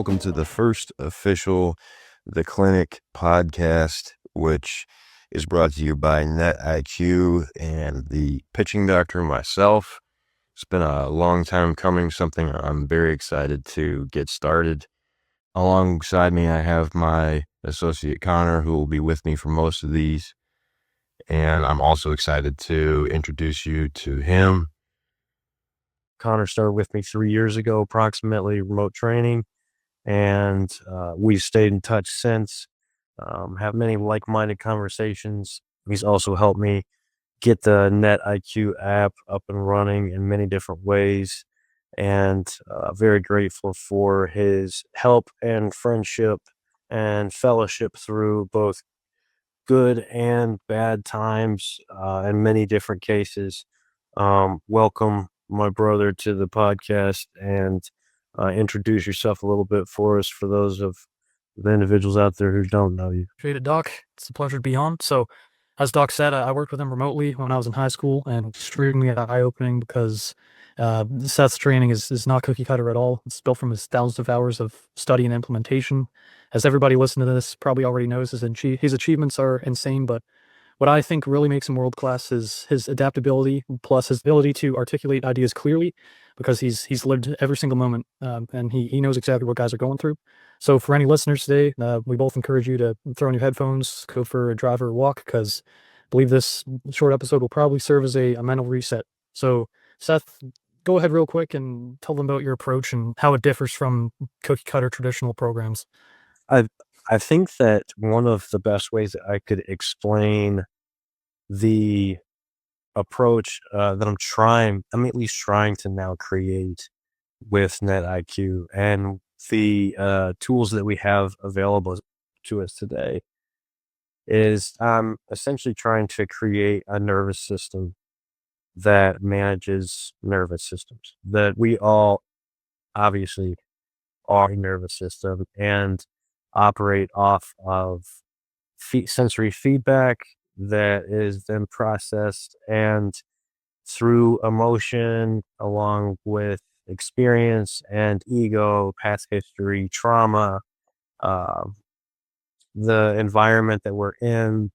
welcome to the first official The Clinic podcast, which is brought to you by NetIQ and the pitching doctor myself. It's been a long time coming, something I'm very excited to get started. Alongside me, I have my associate Connor, who will be with me for most of these. And I'm also excited to introduce you to him. Connor started with me 3 years ago, approximately, remote training. And we've stayed in touch since, have many like-minded conversations. He's also helped me get the NetIQ app up and running in many different ways, and very grateful for his help and friendship and fellowship through both good and bad times in many different cases. Welcome, my brother, to the podcast, and introduce yourself a little bit for us, for those of the individuals out there who don't know you. Appreciate it, Doc. It's a pleasure to be on. So, as Doc said, I worked with him remotely when I was in high school, and extremely eye-opening because Seth's training is not cookie cutter at all. It's built from his thousands of hours of study and implementation. As everybody listening to this probably already knows, his achievements are insane, but what I think really makes him world class is his adaptability, plus his ability to articulate ideas clearly, because he's lived every single moment, and he knows exactly what guys are going through. So for any listeners today, we both encourage you to throw in your headphones, go for a drive or a walk, because I believe this short episode will probably serve as a mental reset. So Seth, go ahead real quick and tell them about your approach and how it differs from cookie cutter traditional programs. I think that one of the best ways that I could explain the approach that I'm at least trying to now create with NetIQ and the tools that we have available to us today, is I'm essentially trying to create a nervous system that manages nervous systems. That we all obviously are a nervous system and operate off of sensory feedback that is then processed and through emotion, along with experience and ego, past history, trauma, uh, the environment that we're in,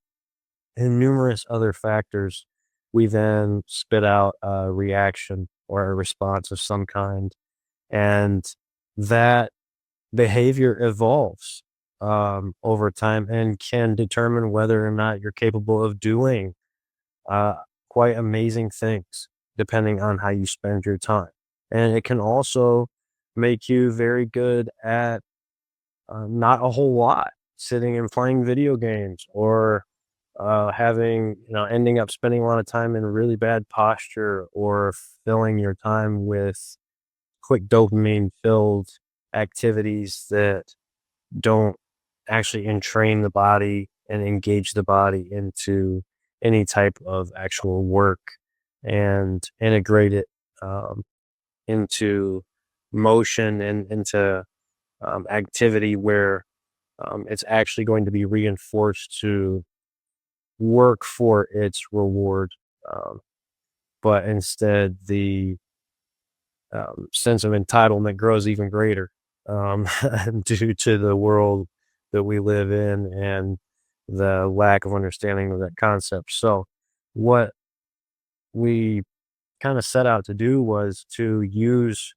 and numerous other factors. We then spit out a reaction or a response of some kind, and that behavior evolves over time and can determine whether or not you're capable of doing uh, quite amazing things, depending on how you spend your time. And it can also make you very good at not a whole lot, sitting and playing video games, or ending up spending a lot of time in really bad posture, or filling your time with quick dopamine filled activities that don't actually entrain the body and engage the body into any type of actual work and integrate it into motion and into activity where it's actually going to be reinforced to work for its reward. Um, but instead, the sense of entitlement grows even greater um, due to the world that we live in and the lack of understanding of that concept. So, what we kind of set out to do was to use,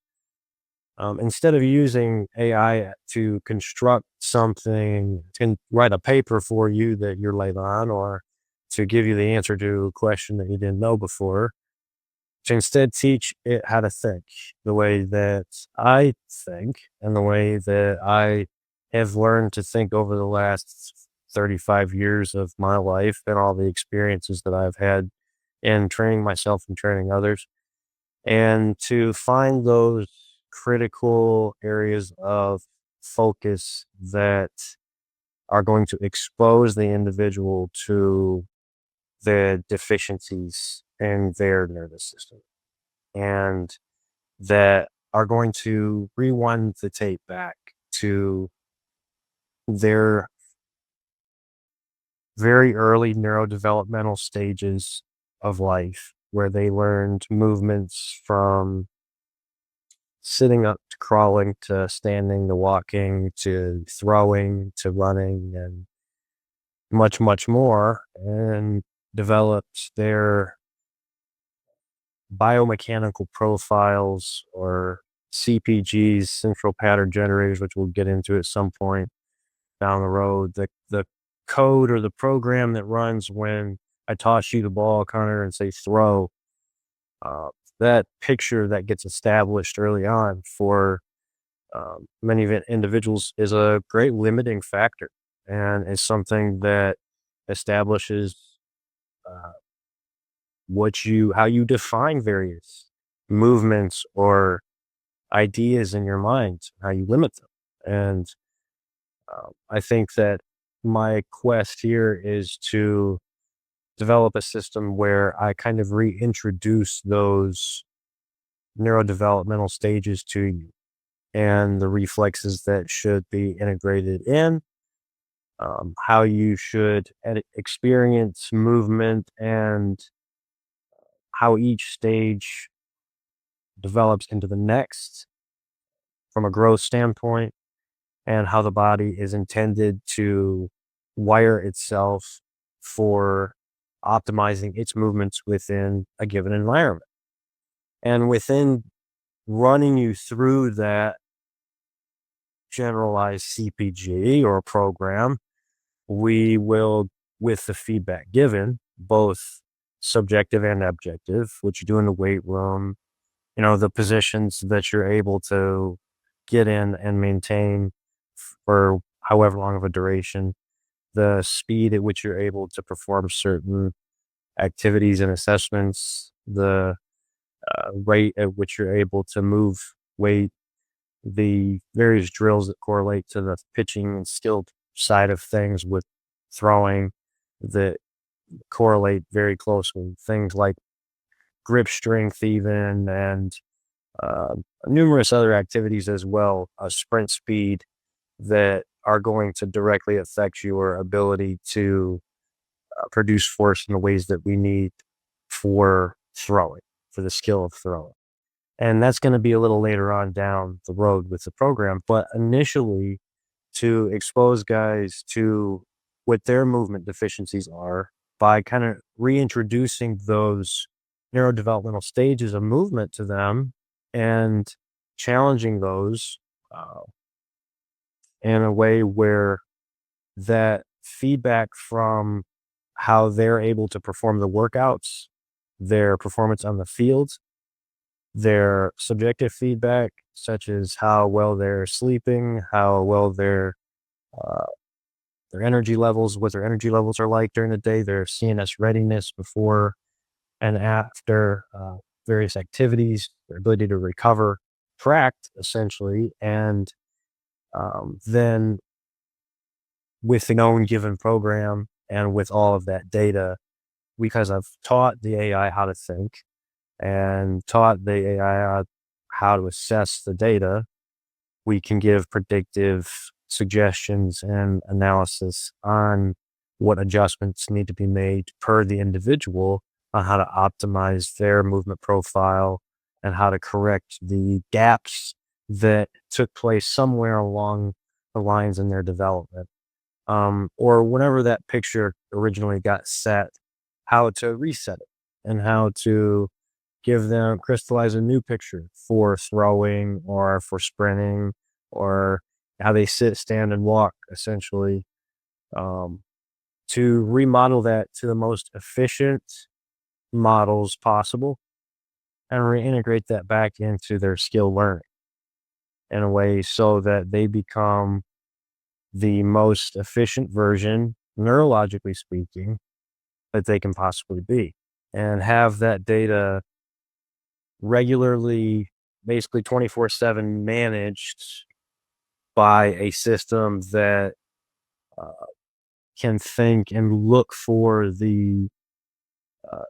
instead of using AI to construct something, to write a paper for you that you're late on, or to give you the answer to a question that you didn't know before, to instead teach it how to think the way that I think and the way that I have learned to think over the last 35 years of my life and all the experiences that I've had in training myself and training others, and to find those critical areas of focus that are going to expose the individual to the deficiencies in their nervous system, and that are going to rewind the tape back to their very early neurodevelopmental stages of life, where they learned movements from sitting up to crawling to standing to walking to throwing to running and much, much more, and developed their biomechanical profiles or CPGs, central pattern generators, which we'll get into at some point down the road. The code or the program that runs when I toss you the ball, Connor, and say throw, uh, that picture that gets established early on for many individuals is a great limiting factor and is something that establishes uh, how you define various movements or ideas in your mind, how you limit them. And I think that my quest here is to develop a system where I kind of reintroduce those neurodevelopmental stages to you and the reflexes that should be integrated in, how you should experience movement, and how each stage develops into the next from a growth standpoint, and how the body is intended to wire itself for optimizing its movements within a given environment. And within running you through that generalized CPG or program, we will, with the feedback given, both subjective and objective, what you do in the weight room, the positions that you're able to get in and maintain for however long of a duration, the speed at which you're able to perform certain activities and assessments, the rate at which you're able to move weight, the various drills that correlate to the pitching and skill side of things with throwing that correlate very closely. Things like grip strength, even, and uh, numerous other activities as well, sprint speed that are going to directly affect your ability to produce force in the ways that we need for throwing, for the skill of throwing. And that's going to be a little later on down the road with the program. But initially, to expose guys to what their movement deficiencies are by kind of reintroducing those neurodevelopmental stages of movement to them and challenging those uh, in a way where that feedback from how they're able to perform the workouts, their performance on the field, their subjective feedback, such as how well they're sleeping, how well uh, their energy levels, what their energy levels are like during the day, their CNS readiness before and after various activities, their ability to recover, tracked essentially, and then with the known given program and with all of that data, because I've taught the AI how to think and taught the AI how to assess the data, we can give predictive suggestions and analysis on what adjustments need to be made per the individual on how to optimize their movement profile and how to correct the gaps that took place somewhere along the lines in their development. Or whenever that picture originally got set, how to reset it and how to crystallize a new picture for throwing or for sprinting, or how they sit, stand, and walk, essentially, um, to remodel that to the most efficient models possible and reintegrate that back into their skill learning in a way so that they become the most efficient version, neurologically speaking, that they can possibly be, and have that data regularly, basically 24/7, managed by a system that uh, can think and uh,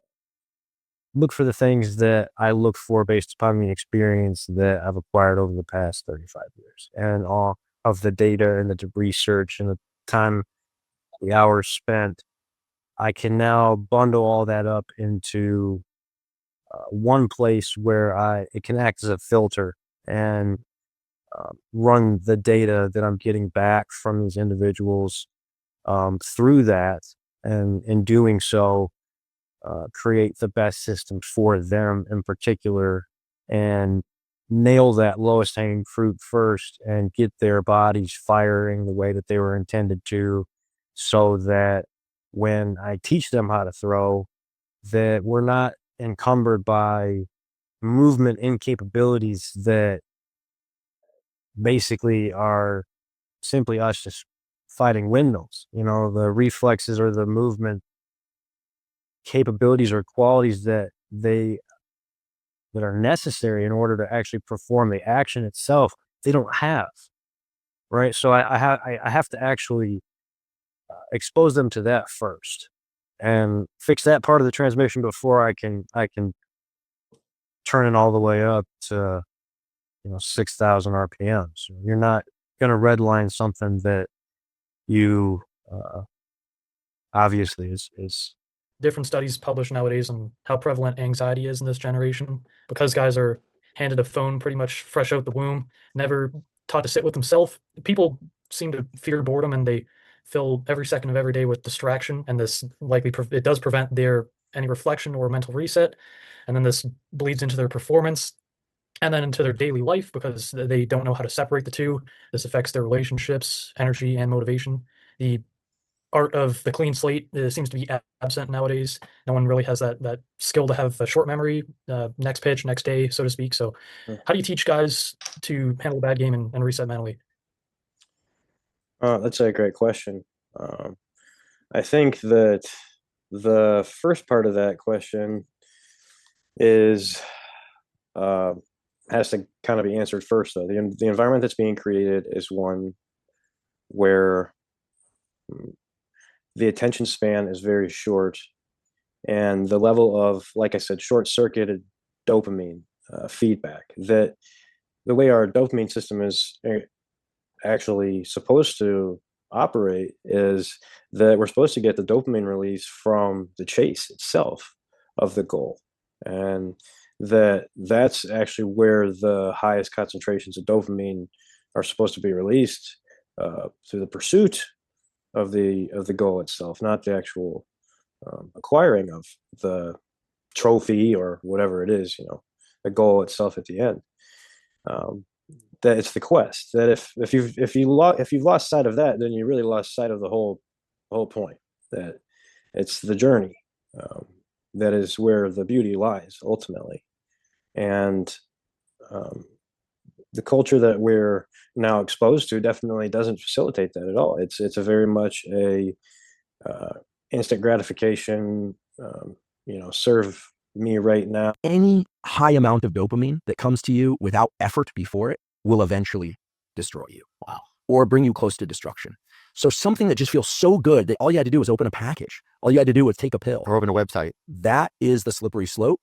look for the things that I look for based upon the experience that I've acquired over the past 35 years and all of the data and the research and the time, the hours spent. I can now bundle all that up into one place where it can act as a filter and run the data that I'm getting back from these individuals through that, and in doing so, create the best system for them in particular, and nail that lowest hanging fruit first and get their bodies firing the way that they were intended to, so that when I teach them how to throw, that we're not encumbered by movement incapabilities that basically are simply us just fighting windmills. You know, the reflexes or the movement capabilities or qualities that are necessary in order to actually perform the action itself, they don't have, right? So I have to actually expose them to that first and fix that part of the transmission before I can turn it all the way up to 6,000 RPMs. You're not going to redline something that you obviously is Different studies published nowadays on how prevalent anxiety is in this generation because guys are handed a phone pretty much fresh out the womb, never taught to sit with themselves. People seem to fear boredom and they fill every second of every day with distraction, and this likely it does prevent their any reflection or mental reset, and then this bleeds into their performance and then into their daily life because they don't know how to separate the two. This affects their relationships, energy, and motivation. The art of the clean slate seems to be absent nowadays. No one really has that skill to have a short memory, next pitch, next day, so to speak. So, how do you teach guys to handle a bad game and reset mentally? That's a great question. Um, I think that the first part of that question is uh, has to kind of be answered first, though. The environment that's being created is one where the attention span is very short, and the level of, like I said, short-circuited dopamine feedback, that the way our dopamine system is actually supposed to operate is that we're supposed to get the dopamine release from the chase itself of the goal, and that's actually where the highest concentrations of dopamine are supposed to be released, through the pursuit of the goal itself, not the actual acquiring of the trophy or whatever it is, the goal itself at the end. Um, that it's the quest. That if you've lost sight of that, then you really lost sight of the whole point. That it's the journey, um, that is where the beauty lies ultimately. And um, the culture that we're now exposed to definitely doesn't facilitate that at all. It's a very much a uh, instant gratification. Serve me right now. Any high amount of dopamine that comes to you without effort before it will eventually destroy you. Wow. Or bring you close to destruction. So something that just feels so good that all you had to do was open a package. All you had to do was take a pill or open a website. That is the slippery slope.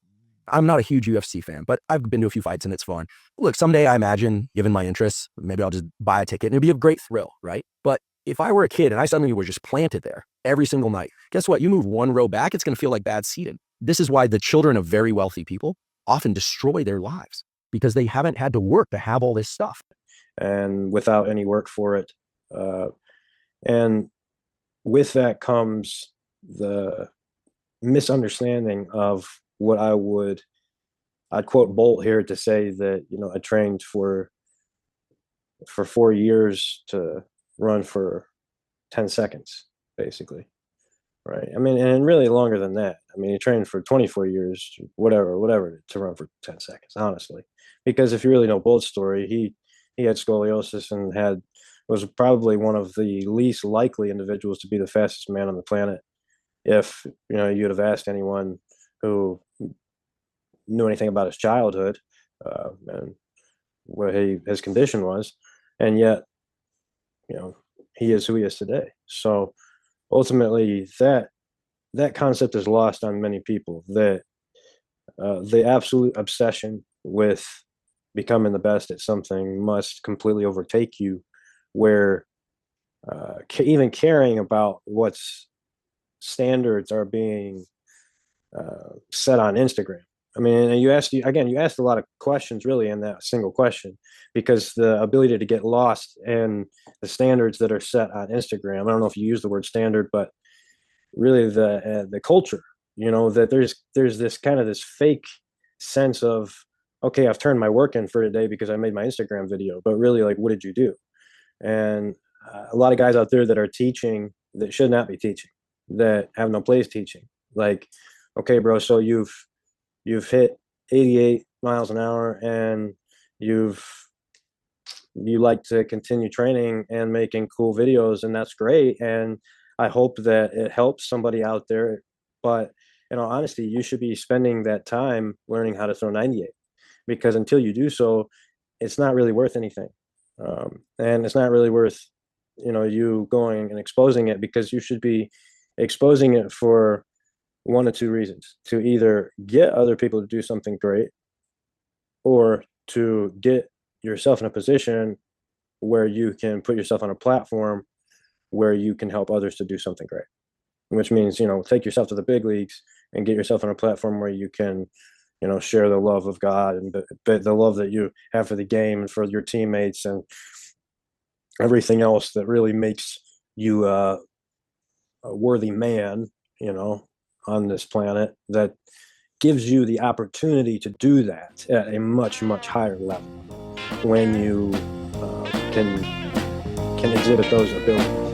I'm not a huge UFC fan, but I've been to a few fights and it's fun. Look, someday I imagine, given my interests, maybe I'll just buy a ticket and it'd be a great thrill, right? But if I were a kid and I suddenly were just planted there every single night, guess what? You move one row back, it's going to feel like bad seating. This is why the children of very wealthy people often destroy their lives because they haven't had to work to have all this stuff. And without any work for it. And with that comes the misunderstanding of what I'd quote Bolt here to say that, I trained for 4 years to run for 10 seconds, basically. Right. I mean, and really longer than that. I mean, he trained for 24 years, whatever, to run for 10 seconds, honestly. Because if you really know Bolt's story, he had scoliosis and was probably one of the least likely individuals to be the fastest man on the planet. If, you'd have asked anyone who knew anything about his childhood, and what his condition was. And yet, he is who he is today. So ultimately, that concept is lost on many people, that the absolute obsession with becoming the best at something must completely overtake you, where even caring about what's standards are being set on Instagram, I mean, and you asked a lot of questions really in that single question, because the ability to get lost in the standards that are set on Instagram. I don't know if you use the word standard, but really the culture, that there's this kind of this fake sense of, okay, I've turned my work in for today because I made my Instagram video, but really, like, what did you do? And a lot of guys out there that are teaching that should not be teaching, that have no place teaching. Like, okay, bro, so you've hit 88 miles an hour, and you like to continue training and making cool videos, and that's great, and I hope that it helps somebody out there. But in all honesty, you should be spending that time learning how to throw 98, because until you do so, it's not really worth anything. And it's not really worth, you going and exposing it, because you should be exposing it for one of two reasons: to either get other people to do something great, or to get yourself in a position where you can put yourself on a platform where you can help others to do something great, which means, take yourself to the big leagues and get yourself on a platform where you can, share the love of God, and the love that you have for the game and for your teammates and everything else that really makes you a worthy man, on this planet, that gives you the opportunity to do that at a much, much higher level when you can exhibit those abilities.